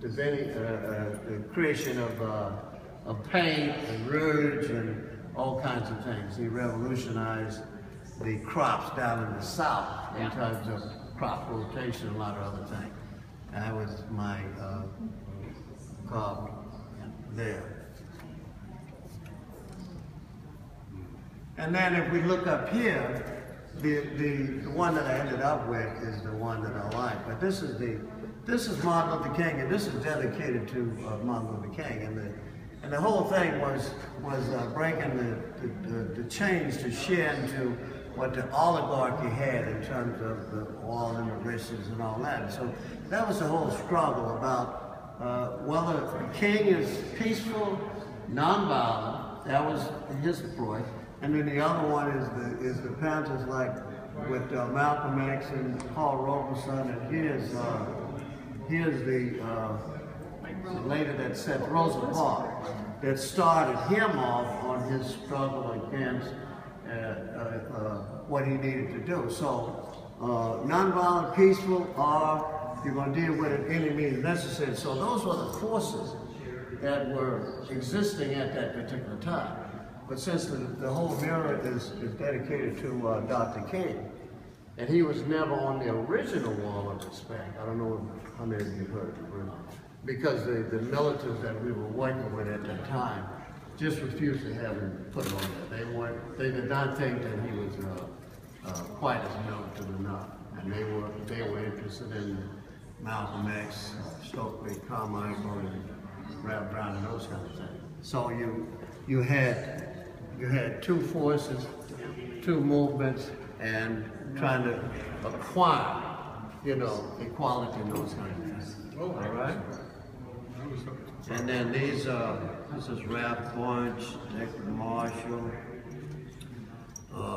the creation of paint and rouge and all kinds of things. He revolutionized the crops down in the South in terms of crop rotation and a lot of other things. And that was my carved there. And then if we look up here, the one that I ended up with is the one that I like. But this is Martin Luther King, and this is dedicated to Martin Luther King. And the whole thing was breaking the chains to share into what the oligarchy had in terms of the oil immigrations and all that. And so that was the whole struggle about whether King is peaceful, nonviolent. That was his approach. And then the other one is the Panthers, like with Malcolm X and Paul Robeson. And here's the lady that said Rosa Parks that started him off on his struggle against what he needed to do. So nonviolent, peaceful, or you're going to deal with it any means necessary. So those were the forces that were existing at that particular time. But since the whole mirror is dedicated to Dr. King, and he was never on the original Wall of Respect. I don't know how many of you heard it, because the militants that we were working with at that time just refused to have him put on there. They did not think that he was quite as militant enough, and they were interested in Malcolm X, Stokely Carmichael, and Ralph Brown, and those kinds of things. So you had two forces, two movements, and trying to acquire, equality and those kinds of things. All right. And then this is Ralph Bunche, Hector Marshall,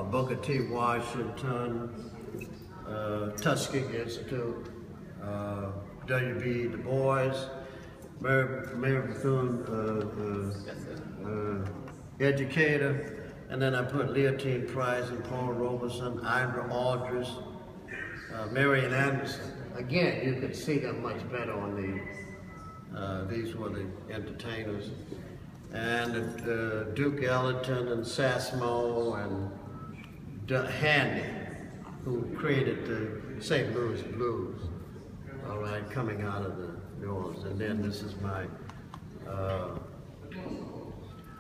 Booker T. Washington, Tuskegee Institute, W.B. Du Bois, Mary Bethune, educator, and then I put Leontine Price and Paul Robeson, Ivor Aldrich, Marian Anderson. Again, you could see them much better on these were the entertainers. And Duke Ellington and Sassmo and Handy, who created the St. Louis Blues, all right, coming out of the New Orleans. And then this is my,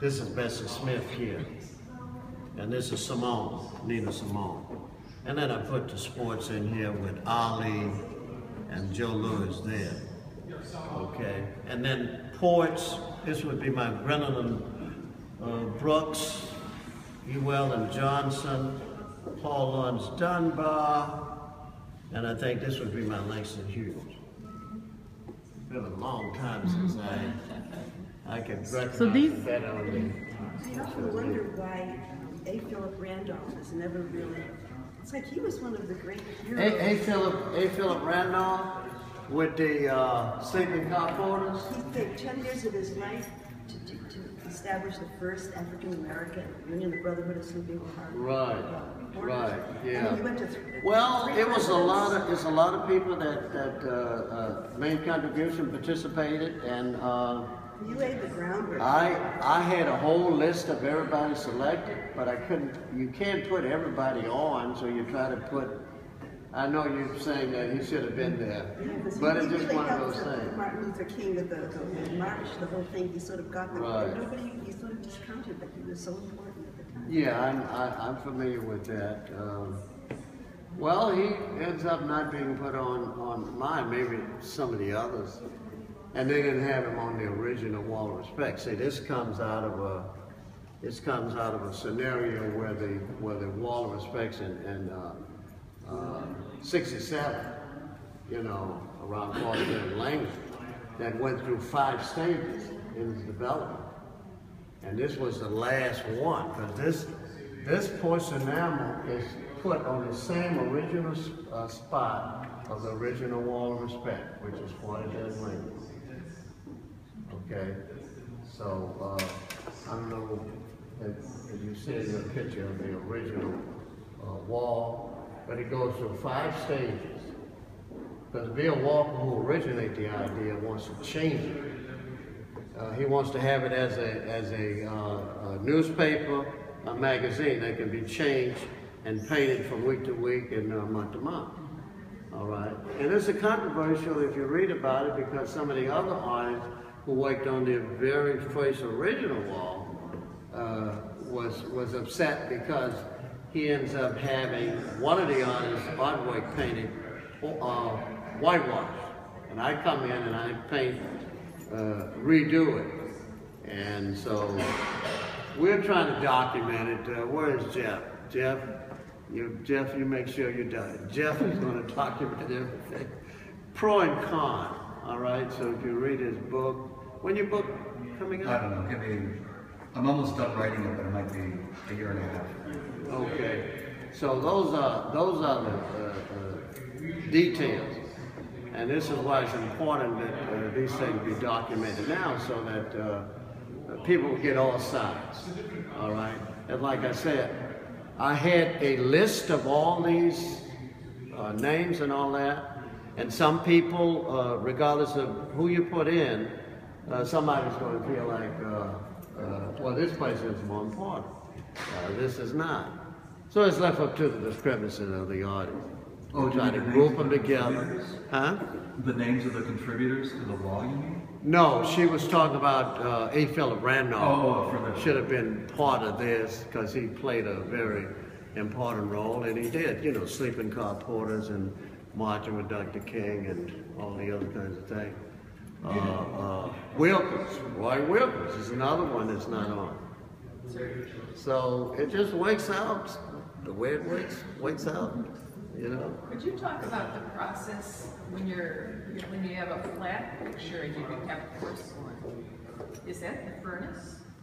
this is Bessie Smith here. And this is Simone, Nina Simone. And then I put the sports in here with Ali and Joe Louis there. Okay, and then poets, this would be my Grenelin Brooks, Ewell and Johnson, Paul Laurence Dunbar, and I think this would be my Langston Hughes. It's been a long time since I could recognize better on the... I often wonder why A. Philip Randolph is never really... It's like he was one of the great heroes. A. Philip Randolph with the sleeping car porters. He paid 10 years of his life to establish the first African-American union, the Brotherhood of Sleeping Car Porters. Right, yeah. And he went to well, it was a lot of people that made contribution, participated, and you laid the groundwork. I had a whole list of everybody selected, but I couldn't. You can't put everybody on, so you try to put. I know you're saying that he should have been there, but it's just one of those things. Martin Luther King with the march, the whole thing, he sort of got the nobody, he sort of discounted, but he was so important at the time. Yeah, I'm familiar with that. Well, he ends up not being put on mine, maybe some of the others, and they didn't have him on the original Wall of Respect. See, this comes out of a scenario where the Wall of Respect's in 67, around Porcelain Lane, that went through 5 stages in its development. And this was the last one, because this porcelain enamel is put on the same original spot of the original Wall of Respect, which is Porcelain Lane. Okay, so I don't know if you see the picture of the original wall, but it goes through 5 stages. Because Bill Walker, who originated the idea, wants to change it. He wants to have it as a newspaper, a magazine that can be changed and painted from week to week and month to month. All right, and it's a controversial if you read about it, because some of the other artists who worked on the very first original wall was upset because he ends up having one of the artists' artwork painted whitewash, and I come in and I paint, redo it, and so we're trying to document it. Where is Jeff? Jeff, you make sure you're done. Jeff is going to document everything, pro and con. All right. So if you read his book, when your book coming out? I don't know. I'm almost done writing it, but it might be a year and a half. Okay. So those are the details, and this is why it's important that these things be documented now, so that people get all sides. All right. And like I said, I had a list of all these names and all that, and some people, regardless of who you put in, somebody's going to feel like, well, this place is more important. This is not. So it's left up to the discrepancy of the audience. Oh, try to group them together. Huh? The names of the contributors to the wall, you mean? No, she was talking about A. Philip Randolph. Oh, should have been part of this because he played a very important role, and he did, you know, sleeping car porters and marching with Dr. King and all the other kinds of things. Wilkins, Roy Wilkins is another one that's not on. So it just works out the way it works out, you know. Could you talk about the process when you have a flat picture and you have porcelain? Is that the furnace?